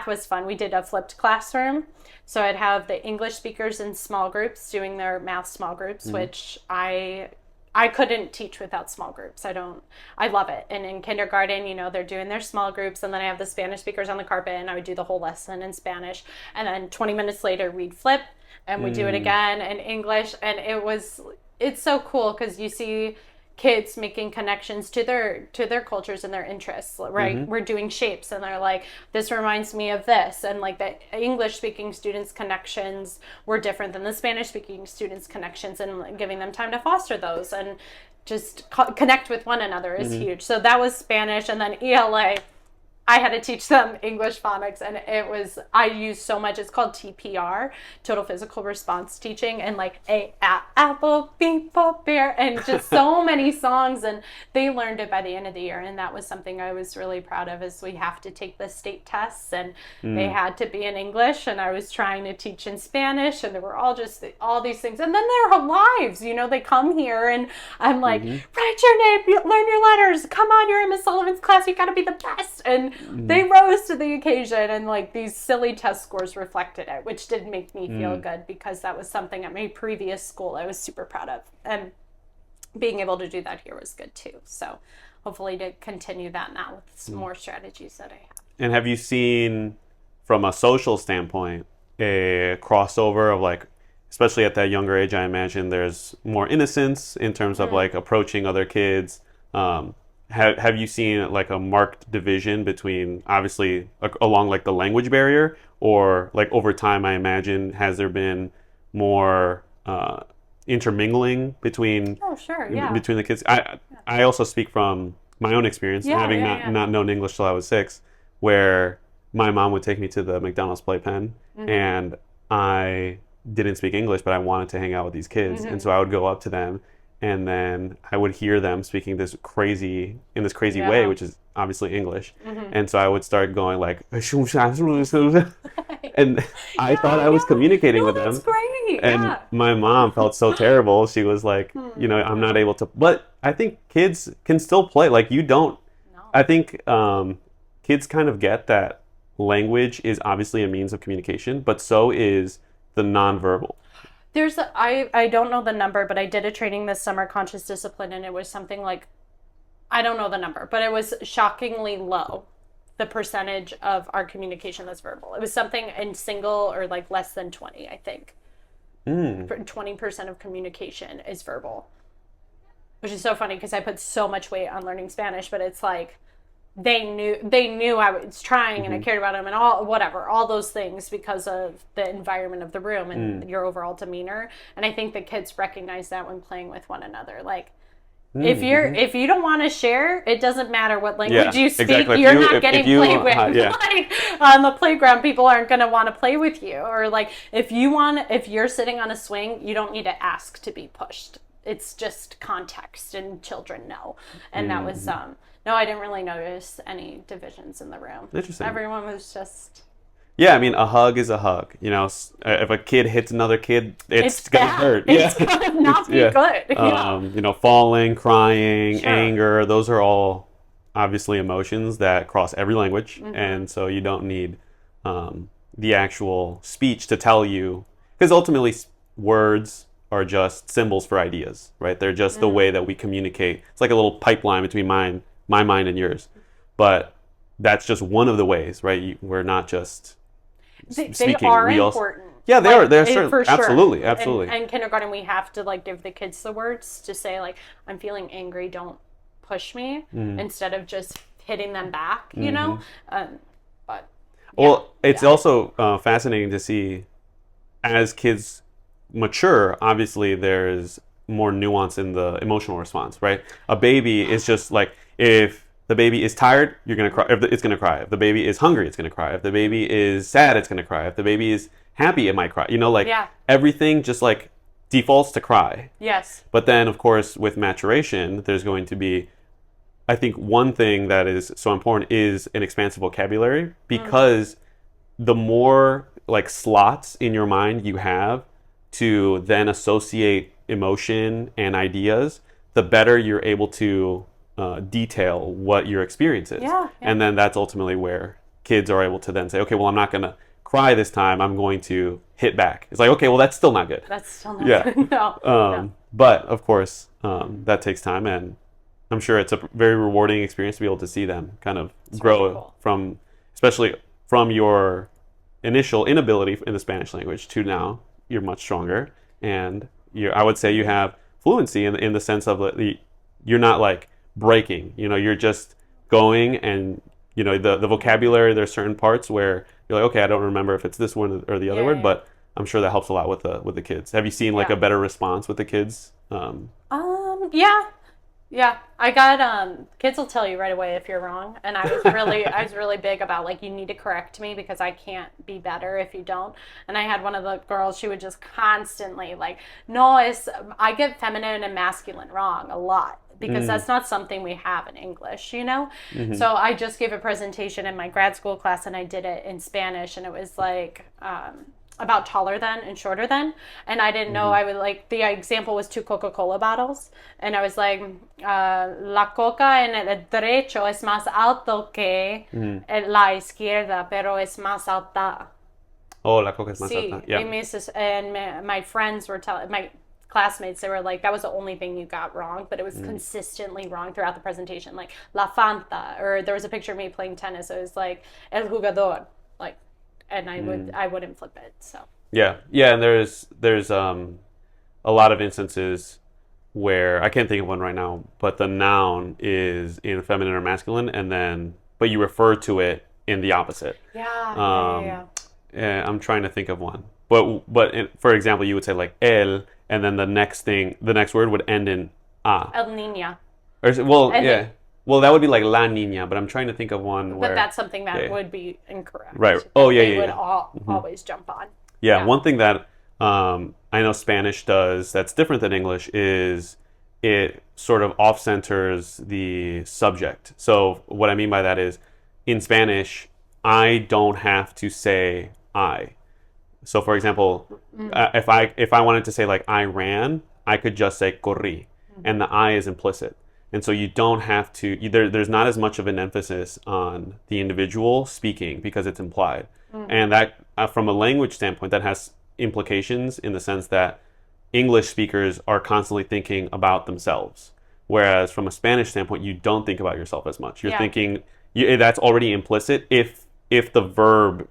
was fun. We did a flipped classroom, so I'd have the English speakers in small groups doing their math small groups, which I couldn't teach without small groups. I love it. And in kindergarten, you know, they're doing their small groups, and then I have the Spanish speakers on the carpet, and I would do the whole lesson in Spanish. And then 20 minutes later, we'd flip and we'd do it again in English. And it's so cool because you see kids making connections to their cultures and their interests, right? We're doing shapes, and they're like, this reminds me of this. And like the English speaking students' connections were different than the Spanish speaking students' connections, and giving them time to foster those and just connect with one another is huge. So that was Spanish. And then ELA, I had to teach them English phonics, and I used so much. It's called TPR, Total Physical Response Teaching, and like apple, beep, bear, and just so many songs. And they learned it by the end of the year, and that was something I was really proud of. Is we have to take the state tests, and they had to be in English, and I was trying to teach in Spanish, and there were all these things. And then their lives, you know, they come here, and I'm like, write your name, learn your letters, come on, you're in Miss Sullivan's class, you got to be the best. And they rose to the occasion, and like these silly test scores reflected it, which did make me feel good, because that was something at my previous school I was super proud of, and being able to do that here was good too. So hopefully to continue that now with some more strategies that I have. And have you seen, from a social standpoint, a crossover of like, especially at that younger age, I imagine there's more innocence in terms of like approaching other kids. Have you seen like a marked division between, obviously along like the language barrier, or like over time, I imagine, has there been more intermingling between between the kids? I also speak from my own experience, having not known English till I was 6, where my mom would take me to the McDonald's playpen, and I didn't speak English, but I wanted to hang out with these kids, and so I would go up to them. And then I would hear them speaking this crazy way, which is obviously English. And so I would start going like, and I thought I was communicating with them. That's great. And my mom felt so terrible. She was like, you know, I'm not able to. But I think kids can still play. Like you don't. No. I think kids kind of get that language is obviously a means of communication, but so is the nonverbal. I don't know the number, but I did a training this summer, conscious discipline, and it was something like, I don't know the number, but it was shockingly low, the percentage of our communication that's verbal. It was something in single or like less than 20, I think. 20% of communication is verbal, which is so funny because I put so much weight on learning Spanish, but it's like, they knew I was trying and I cared about them and all those things because of the environment of the room and your overall demeanor. And I think the kids recognize that when playing with one another. Like if you don't want to share, it doesn't matter what language you speak. Exactly. You're not getting played with. Like on the playground, people aren't going to want to play with you. Or like if you're sitting on a swing, you don't need to ask to be pushed. It's just context, and children know. And that was no, I didn't really notice any divisions in the room. Interesting. Everyone was just... Yeah, I mean, a hug is a hug. You know, if a kid hits another kid, it's going to hurt. It's going to not be good. You know, falling, crying, anger, those are all obviously emotions that cross every language. And so you don't need the actual speech to tell you. Because ultimately, words are just symbols for ideas, right? They're just the way that we communicate. It's like a little pipeline between my mind and yours, but that's just one of the ways, right? We're not just speaking. They are important. Yeah, they like, are. They're for sure. Absolutely. And kindergarten, we have to like give the kids the words to say like, I'm feeling angry, don't push me, instead of just hitting them back, you know? But it's also fascinating to see as kids mature, obviously there's more nuance in the emotional response, right? A baby is just like, if the baby is tired, you're going to cry. It's going to cry. If the baby is hungry, it's going to cry. If the baby is sad, it's going to cry. If the baby is happy, it might cry. You know, like everything just like defaults to cry. Yes. But then, of course, with maturation, there's going to be, I think one thing that is so important is an expansive vocabulary, because the more like slots in your mind you have to then associate emotion and ideas, the better you're able to detail what your experience is. And then that's ultimately where kids are able to then say, okay, well, I'm not going to cry this time, I'm going to hit back. It's like, okay, well, that's still not good. That's still not good. No. But of course, that takes time, and I'm sure it's a very rewarding experience to be able to see them kind of grow from, especially from your initial inability in the Spanish language to now you're much stronger, and I would say you have fluency in the sense of you're not like breaking. You know, you're just going, and you know the vocabulary. There's certain parts where you're like, okay, I don't remember if it's this one or the other word, but I'm sure that helps a lot with the kids. Have you seen like a better response with the kids? Yeah, I got kids will tell you right away if you're wrong, and I was really big about like, you need to correct me because I can't be better if you don't. And I had one of the girls, she would just constantly like, no, I get feminine and masculine wrong a lot because that's not something we have in English, you know? So I just gave a presentation in my grad school class, and I did it in Spanish, and it was like about taller than and shorter than, and I didn't know I would like, the example was 2 Coca-Cola bottles, and I was like, la coca en el derecho es más alto que la izquierda, pero es más alta. Oh, la coca es más alta. Yeah. And my friends were telling, my classmates, they were like, that was the only thing you got wrong, but it was consistently wrong throughout the presentation. Like, la Fanta, or there was a picture of me playing tennis, it was like, el jugador, like, and I wouldn't flip it. So and there's a lot of instances where I can't think of one right now, but the noun is in feminine or masculine, and but you refer to it in the opposite. Yeah. I'm trying to think of one, but for example, you would say like el, and then the next word would end in a. El niña. Well, that would be like la niña, but I'm trying to think of one where... But that's something that would be incorrect. Right. Oh, yeah, They would always jump on. Yeah, one thing that I know Spanish does that's different than English is it sort of off-centers the subject. So what I mean by that is, in Spanish, I don't have to say I. So for example, if I wanted to say like I ran, I could just say corrí, and the I is implicit. And so you don't have to, there's not as much of an emphasis on the individual speaking because it's implied. And that, from a language standpoint, that has implications in the sense that English speakers are constantly thinking about themselves. Whereas from a Spanish standpoint, you don't think about yourself as much. You're thinking, that's already implicit if the verb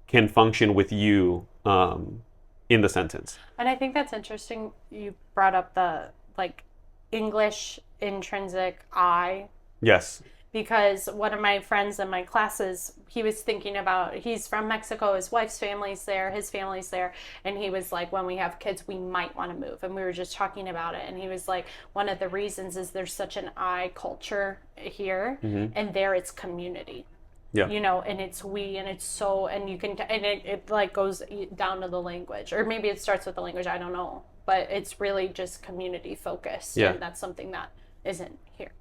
can function with you in the sentence. And I think that's interesting. You brought up the, like, English intrinsic I. Yes. Because one of my friends in my classes, he was thinking about, he's from Mexico, his wife's family's there, his family's there, and he was like, when we have kids, we might want to move. And we were just talking about it, and he was like, one of the reasons is there's such an I culture here, and there it's community. Yeah. You know, and it's we, and it's so, and you can, and it like goes down to the language, or maybe it starts with the language, I don't know. But it's really just community focused, and that's something that isn't here.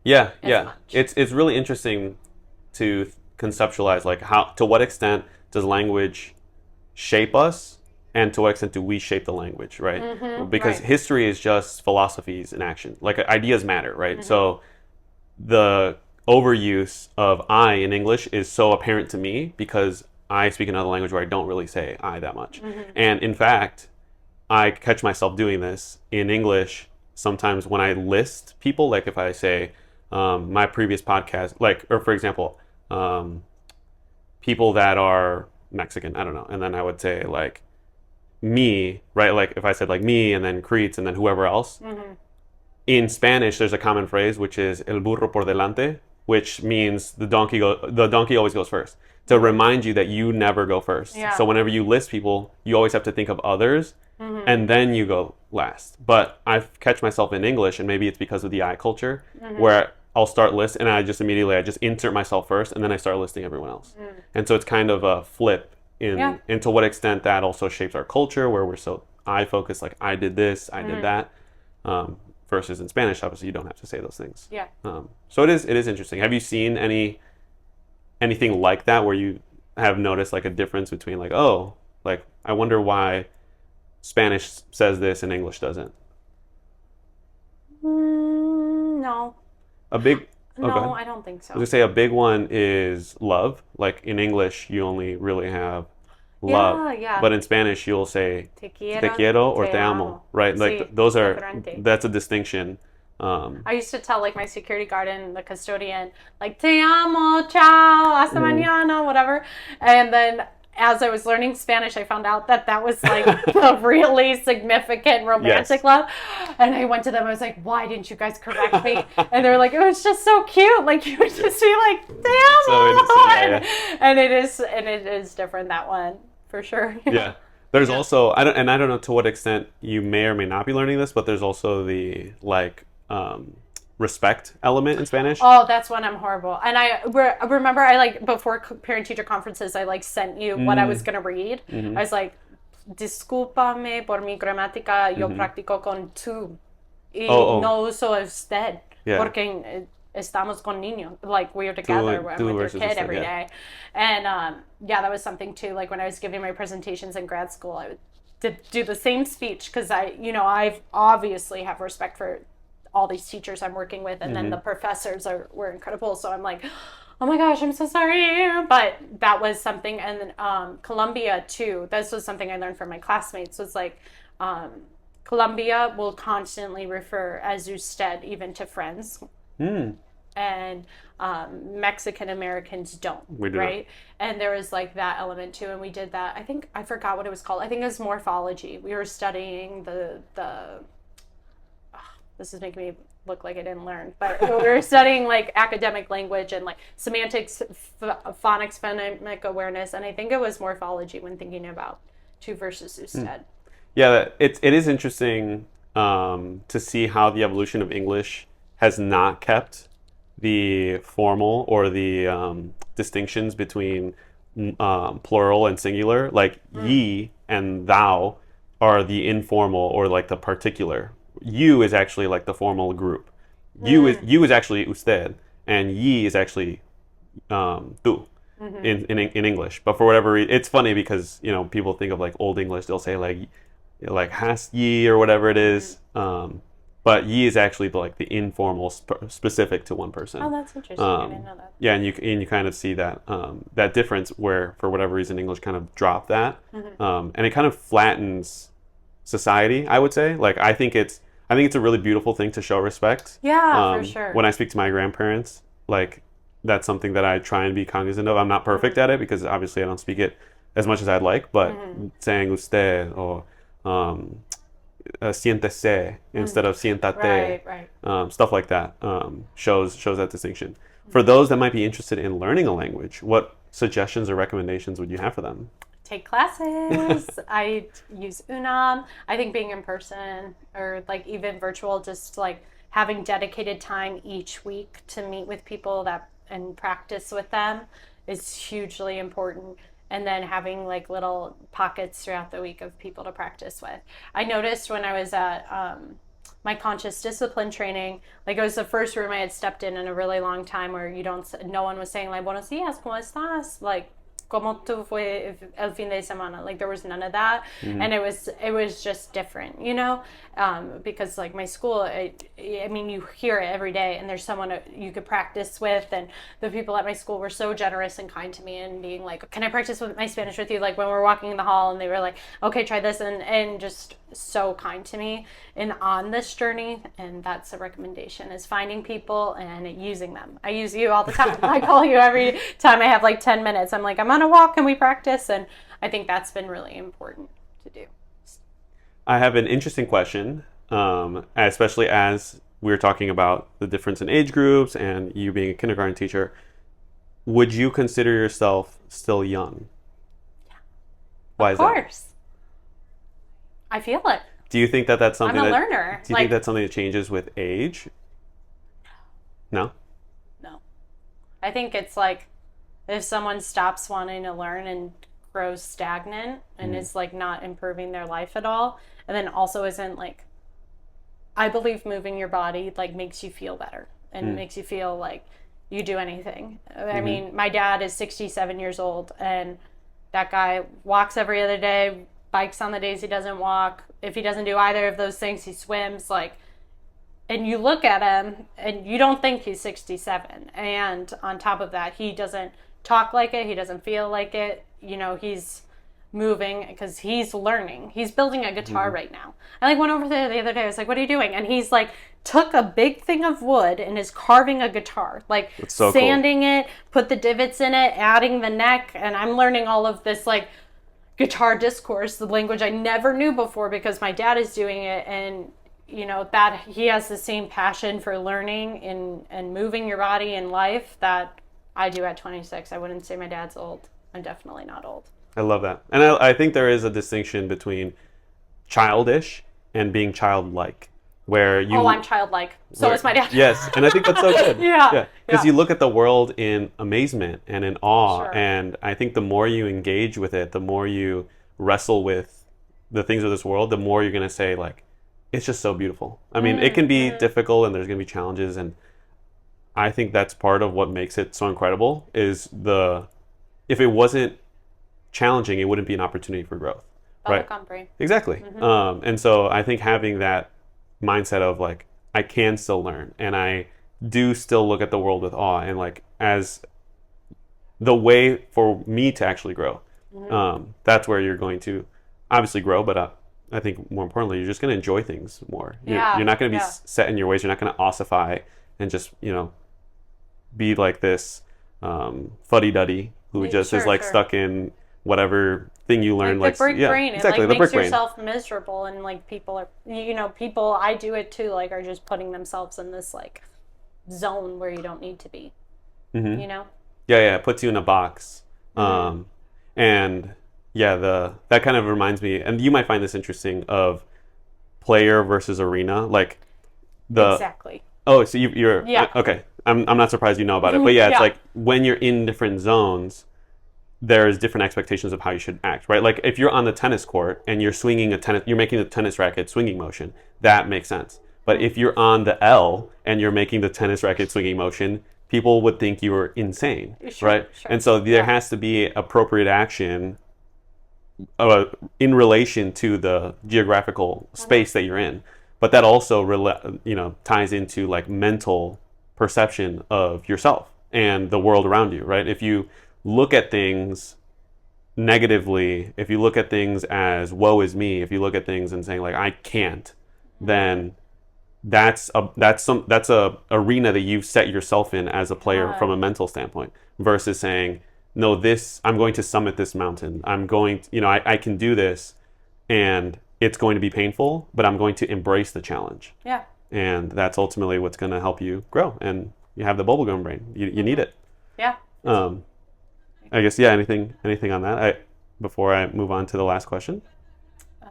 Yeah. It's really interesting to conceptualize like to what extent does language shape us, and to what extent do we shape the language, right? Because history is just philosophies in action. Like ideas matter, right? So the overuse of I in English is so apparent to me because I speak another language where I don't really say I that much, and in fact, I catch myself doing this in English sometimes when I list people, like if I say my previous podcast, like, or for example, people that are Mexican, I don't know, and then I would say like me, right? Like if I said like me and then Cretes and then whoever else. In Spanish, there's a common phrase which is el burro por delante, which means the donkey always goes first, to remind you that you never go first. So whenever you list people, you always have to think of others. And then you go last. But I catch myself in English, and maybe it's because of the I culture, where I'll start list, and I just insert myself first, and then I start listing everyone else. And so it's kind of a flip into what extent that also shapes our culture, where we're so I focus, like I did this, I did that, versus in Spanish, obviously you don't have to say those things. Yeah. So it is interesting. Have you seen anything like that where you have noticed like a difference between like, oh, like I wonder why Spanish says this and English doesn't? No. A big No, I don't think so. I was gonna say a big one is love. Like in English, you only really have love. Yeah. But in Spanish, you'll say te te quiero or te amo, right? Like Sí, those are diferente. that's a distinction. I used to tell like my security guard and the custodian like te amo, ciao, hasta mañana, whatever. And then as I was learning Spanish, I found out that was like a really significant romantic love. And I went to them, I was like, why didn't you guys correct me? And they were like, it was just so cute. Like you would just be like, te amo. So innocent, And it is different, that one, for sure. Yeah. There's also I don't know to what extent you may or may not be learning this, but there's also the like respect element in Spanish. Oh, that's when I'm horrible. And I remember I like before parent-teacher conferences, I like sent you what I was going to read. I was like, discúlpame por mi gramática, yo practico con tú. Y no uso usted. Porque estamos con niños. Like we're together with your kid every day. And that was something too. Like when I was giving my presentations in grad school, I would do the same speech because I've obviously have respect for all these teachers I'm working with, and then the professors were incredible. So I'm like, oh my gosh, I'm so sorry. But that was something. And then Colombia too, this was something I learned from my classmates, was like Colombia will constantly refer as usted even to friends. And Mexican Americans don't, right? And there was like that element too, and we did that. I forgot what it was called. I think it was morphology. We were studying the this is making me look like I didn't learn, but we were studying like academic language and like semantics, phonics, phonemic awareness, and I think it was morphology when thinking about two versus usted. Yeah, it is interesting to see how the evolution of English has not kept the formal or the distinctions between plural and singular. Like ye and thou are the informal or like the particular. You is actually like the formal group. You is actually usted, and ye is actually tú in English. But for whatever reason, it's funny because people think of like Old English. They'll say like hast ye or whatever it is. But ye is actually like the informal specific to one person. Oh, that's interesting. I didn't know that. Yeah, and you kind of see that that difference where for whatever reason English kind of dropped that, and it kind of flattens society. I would say, like I think it's a really beautiful thing to show respect. Yeah, for sure. When I speak to my grandparents, like that's something that I try and be cognizant of. I'm not perfect at it because obviously I don't speak it as much as I'd like, but saying usted or siéntese instead of siéntate, right. Stuff like that shows that distinction. For those that might be interested in learning a language, what suggestions or recommendations would you have for them? Take classes. I use Unam. I think being in person or like even virtual, just like having dedicated time each week to meet with people and practice with them is hugely important. And then having like little pockets throughout the week of people to practice with. I noticed when I was at my conscious discipline training, like it was the first room I had stepped in a really long time where no one was saying like, buenos días, ¿cómo estás? Like, ¿cómo tú fue el fin de semana? Like there was none of that. And it was just different, because like my school, I mean, you hear it every day and there's someone you could practice with, and the people at my school were so generous and kind to me and being like, can I practice with my Spanish with you? Like when we're walking in the hall and they were like, okay, try this, and just so kind to me and on this journey. And that's a recommendation, is finding people and using them. I use you all the time. I call you every time I have like 10 minutes. I'm like, I'm on a walk, can we practice? And I think that's been really important to do. I have an interesting question, especially as we're talking about the difference in age groups and you being a kindergarten teacher. Would you consider yourself still young? Yeah. Why is that? Of course. I feel it. Do you think that's something I'm a learner. Do you think that's something that changes with age? No? I think it's like if someone stops wanting to learn and grows stagnant and is like not improving their life at all, and then also isn't like, I believe moving your body like makes you feel better and makes you feel like you do anything. I mean, my dad is 67 years old, and that guy walks every other day, bikes on the days he doesn't walk. If he doesn't do either of those things, he swims. Like, and you look at him and you don't think he's 67. And on top of that, he doesn't talk like it. He doesn't feel like it. You know, he's moving because he's learning. He's building a guitar right now. I like went over there the other day. I was like, "What are you doing?" And he's like, took a big thing of wood and is carving a guitar, like so sanding it, put the divots in it, adding the neck. And I'm learning all of this like guitar discourse, the language I never knew before because my dad is doing it. And you know, that he has the same passion for learning and moving your body in life that I do at 26. I wouldn't say my dad's old. I'm definitely not old. I love that. And I think there is a distinction between childish and being childlike, where you... Oh, I'm childlike. So is my dad. Yes, and I think that's so good. Yeah. Because you look at the world in amazement and in awe, Sure. and I think the more you engage with it, the more you wrestle with the things of this world, the more you're going to say, like, it's just so beautiful. I mean, it can be difficult and there's going to be challenges, and I think that's part of what makes it so incredible is if it wasn't challenging, it wouldn't be an opportunity for growth. Right? Bubblegum brain. Exactly. And so I think having that mindset of like, I can still learn and I do still look at the world with awe and like as the way for me to actually grow. That's where you're going to obviously grow, but I think more importantly, you're just going to enjoy things more. You're not going to be set in your ways. You're not going to ossify and just, you know, be like this fuddy-duddy who just is like stuck in whatever thing you learn. Like the brick brain. Exactly, It the like brick makes yourself miserable, and like people are, you know, I do it too, like are just putting themselves in this like zone where you don't need to be, you know? Yeah, it puts you in a box. And yeah, that kind of reminds me, and you might find this interesting, of player versus arena. Like Exactly. Oh, so you're okay. I'm not surprised you know about it, but yeah, it's like when you're in different zones, there's different expectations of how you should act, right? Like if you're on the tennis court and you're swinging you're making the tennis racket swinging motion, that makes sense. But if you're on the L and you're making the tennis racket swinging motion, people would think you were insane, right? Sure. And so there has to be appropriate action in relation to the geographical space that you're in. But that also, ties into like mental perception of yourself and the world around you, right? If you look at things negatively, if you look at things as woe is me, if you look at things and saying like I can't, then that's a arena that you've set yourself in as a player from a mental standpoint, versus saying no, I'm going to summit this mountain. I'm going to, I can do this, and it's going to be painful, but I'm going to embrace the challenge. Yeah. And that's ultimately what's going to help you grow. And you have the bubblegum brain. You need it. Yeah. I guess, yeah, anything on that before I move on to the last question?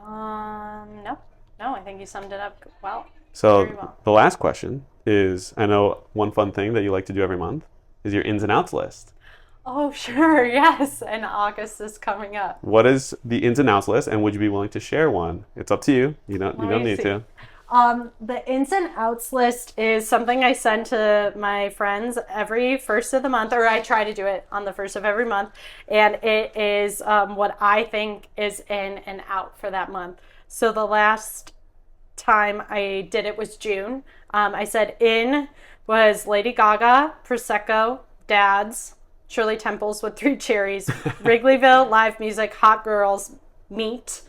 No, I think you summed it up well. So the last question is, I know one fun thing that you like to do every month is your ins and outs list. Oh, sure, yes. And August is coming up. What is the ins and outs list, and would you be willing to share one? It's up to you. You don't need to. The ins and outs list is something I send to my friends every first of the month, or I try to do it on the first of every month. And it is what I think is in and out for that month. So the last time I did it was June. I said in was Lady Gaga, Prosecco, Dad's, Shirley Temples with 3 cherries, Wrigleyville, live music, hot girls, meat.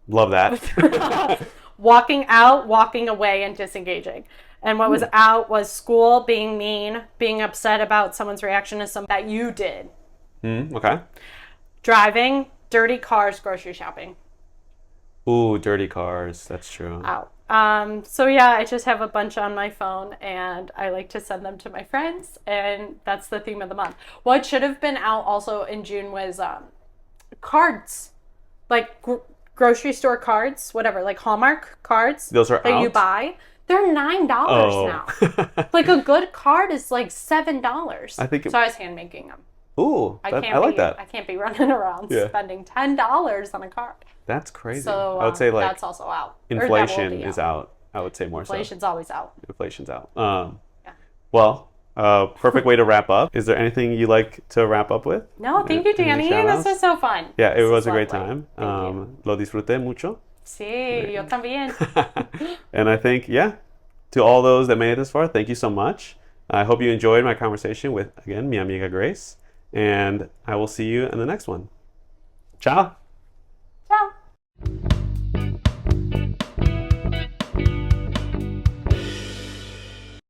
Love that. Walking out, walking away, and disengaging. And what was out was school, being mean, being upset about someone's reaction to something that you did. Okay. Driving, dirty cars, grocery shopping. Ooh, dirty cars. That's true. Out. So yeah, I just have a bunch on my phone, and I like to send them to my friends, and that's the theme of the month. What should have been out also in June was cards, like grocery store cards, whatever, like Hallmark cards. Those are that out? you buy. They're $9 Oh. now. Like a good card is like $7. I think so. I was hand making them. Ooh, I like that. I can't be running around spending $10 on a card. That's crazy. So I would say like that's also out. inflation is out. I would say more Inflation's always out. Inflation's out. Well, perfect way to wrap up. Is there anything you like to wrap up with? No, thank you, Danny. This was so fun. Yeah, it was a great lovely. time. Lo disfruté mucho. Sí, yo también. And I think, to all those that made it this far, thank you so much. I hope you enjoyed my conversation with, again, mi amiga Grace. And I will see you in the next one. Ciao.